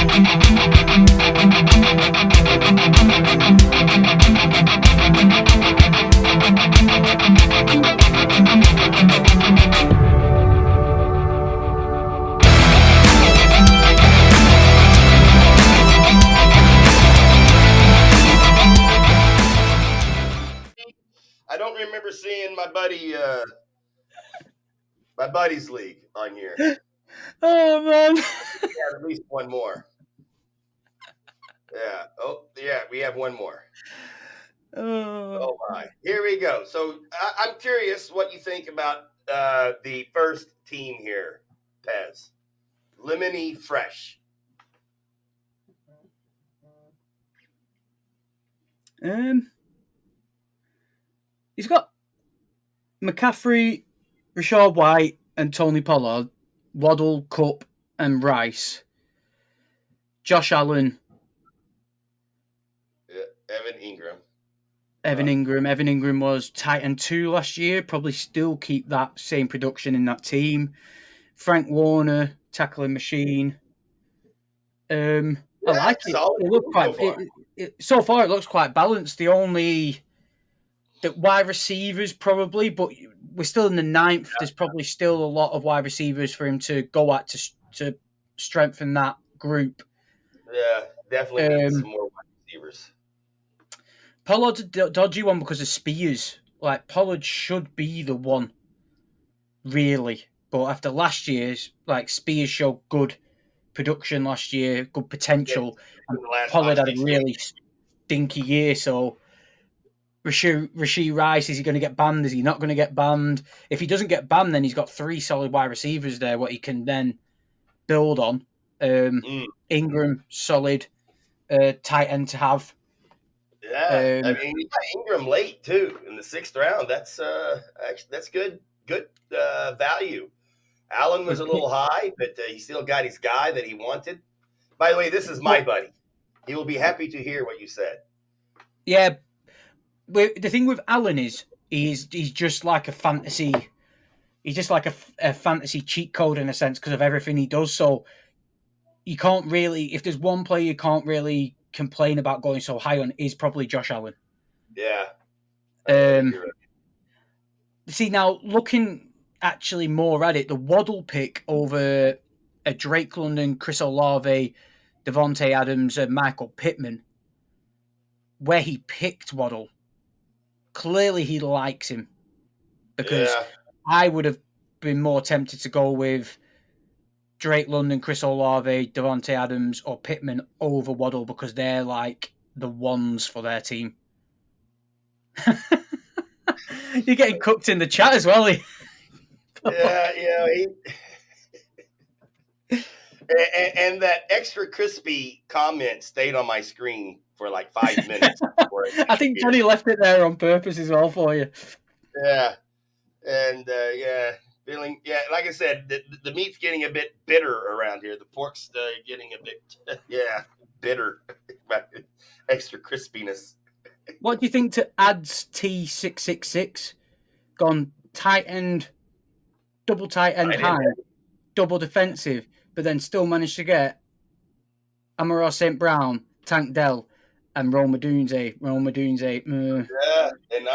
I don't remember seeing my buddy's league on here. Oh man. Yeah, at least one more. Yeah. Oh, yeah. We have one more. Oh my. Here we go. So I'm curious what you think about the first team here, Pez. Lemony Fresh. He's got McCaffrey, Rashad White, and Tony Pollard, Waddle, Cup, and Rice. Josh Allen, Evan Ingram. Evan Ingram was tight end 2 last year. Probably still keep that same production in that team. Frank Warner, tackling machine. I like it. It looks quite. So far, it looks quite balanced. The wide receivers probably, but we're still in the 9th. Yeah. There's probably still a lot of wide receivers for him to go at to strengthen that group. Yeah, definitely need some more wide receivers. Pollard's a dodgy one because of Spears. Like, Pollard should be the one, really. But after last year's, like, Spears showed good production last year, good potential. And Pollard had a really stinky year, so Rashee Rice, is he going to get banned? Is he not going to get banned? If he doesn't get banned, then he's got 3 solid wide receivers there, what he can then build on. Ingram, solid tight end to have. Yeah, I mean, you got Ingram late too in the 6th round. That's actually that's good value. Allen was a little high, but he still got his guy that he wanted. By the way, this is my buddy. He will be happy to hear what you said. Yeah, the thing with Allen is he's just like a fantasy. He's just like a fantasy cheat code in a sense because of everything he does. So you can't really, if there's one player you can't really complain about going so high on, is probably Josh Allen. Yeah. See, now looking actually more at it, the Waddle pick over a Drake London, Chris Olave, Devontae Adams, and Michael Pittman, where he picked Waddle, clearly he likes him because I would have been more tempted to go with Drake London, Chris Olave, Devontae Adams, or Pittman over Waddle because they're like the ones for their team. You're getting cooked in the chat as well. Yeah, and that extra crispy comment stayed on my screen for like 5 minutes. I think Johnny left it there on purpose as well for you. Yeah, and feeling like I said, the meat's getting a bit bitter around here. The pork's getting a bit bitter, extra crispiness. What do you think to Ads T666? Gone tight end, double tight end high, double defensive, but then still managed to get Amon-Ra St. Brown, Tank Dell, and Rome Odunze. Yeah, and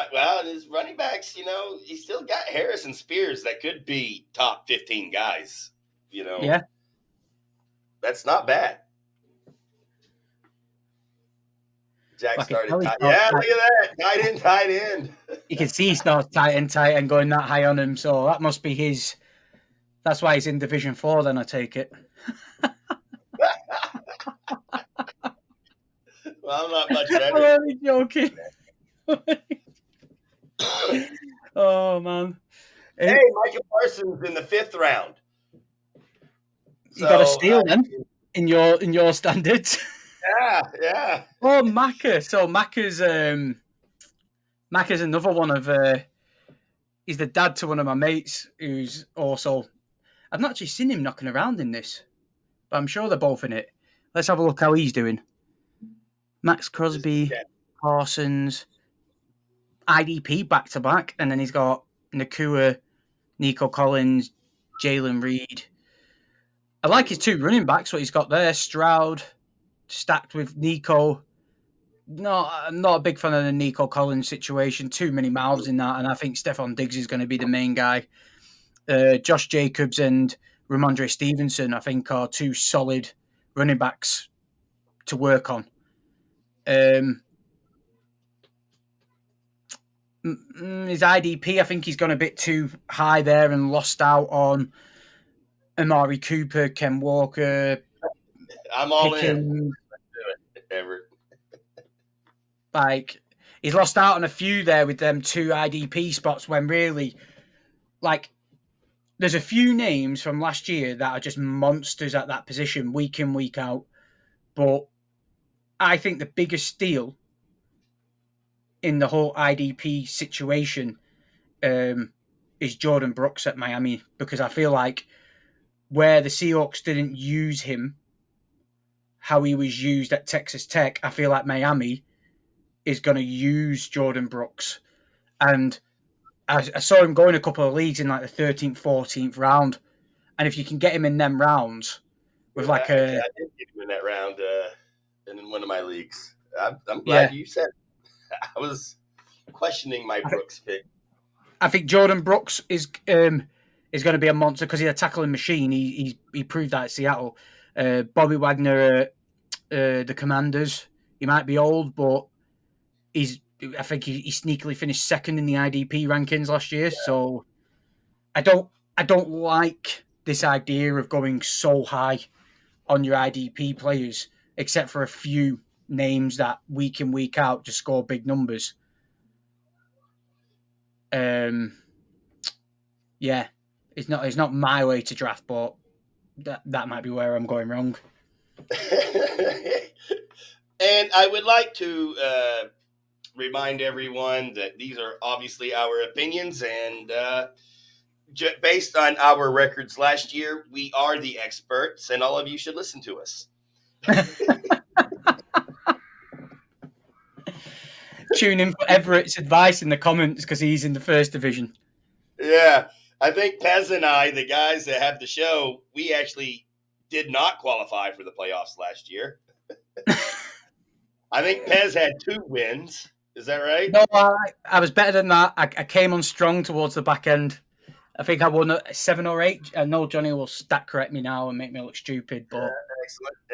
his running backs, he still got Harris and Spears that could be top 15 guys. Yeah, that's not bad. Jack started tight. Yeah, look at that. Tight end. You can see he starts tight end going that high on him. So that must be his. That's why he's in Division 4 then, I take it. Well, I'm not much better. I'm only joking. Oh, man. Hey, Michael Parsons in the 5th round. You got a steal then in your standards. Yeah. Oh, Macca. So Macca's another one of. He's the dad to one of my mates who's also. I've not actually seen him knocking around in this, but I'm sure they're both in it. Let's have a look how he's doing. Max Crosby, Parsons, IDP back to back, and then he's got Nakua, Nico Collins, Jalen Reed. I like his two running backs, what he's got there. Stroud stacked with Nico. No, I'm not a big fan of the Nico Collins situation. Too many mouths in that, and I think Stephon Diggs is going to be the main guy. Josh Jacobs and Ramondre Stevenson, I think, are two solid running backs to work on. His IDP, I think he's gone a bit too high there and lost out on Amari Cooper, Ken Walker, I'm all in. Pickens. Everett. Like, he's lost out on a few there with them two IDP spots when really, like, there's a few names from last year that are just monsters at that position week in, week out. But I think the biggest steal in the whole IDP situation is Jordan Brooks at Miami, because I feel like where the Seahawks didn't use him how he was used at Texas Tech, I feel like Miami is going to use Jordan Brooks. And I saw him go in a couple of leagues in like the 13th, 14th round. And if you can get him in them rounds with like I did get him in that round in one of my leagues. I'm glad you said it. I was questioning my Brooks pick. I think Jordan Brooks is going to be a monster because he's a tackling machine. He proved that at Seattle. Bobby Wagner, the Commanders. He might be old, but I think he sneakily finished second in the IDP rankings last year. Yeah. So I don't like this idea of going so high on your IDP players, except for a few names that week in, week out just score big numbers. Yeah, it's not my way to draft, but that might be where I'm going wrong. And I would like to remind everyone that these are obviously our opinions, and based on our records last year, we are the experts, and all of you should listen to us. Tune in for Everett's advice in the comments because he's in the first division. Yeah, I think Pez and I, the guys that have the show, we actually did not qualify for the playoffs last year. I think Pez had 2 wins. Is that right? No, I was better than that. I came on strong towards the back end. I think I won 7 or 8. I know Johnny will stat correct me now and make me look stupid, but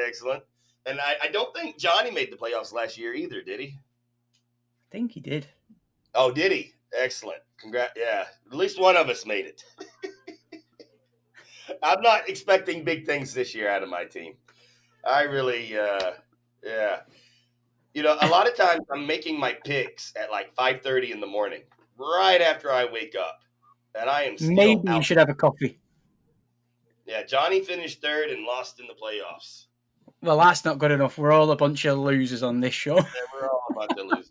excellent. And I don't think Johnny made the playoffs last year either, did he? I think he did. Oh, did he? Excellent. Congrats. Yeah, at least one of us made it. I'm not expecting big things this year out of my team. I really, yeah. You know, a lot of times I'm making my picks at like 5:30 in the morning, right after I wake up, and I am still maybe out. You should have a coffee. Yeah, Johnny finished 3rd and lost in the playoffs. Well, that's not good enough. We're all a bunch of losers on this show. Yeah, we're all a bunch of losers.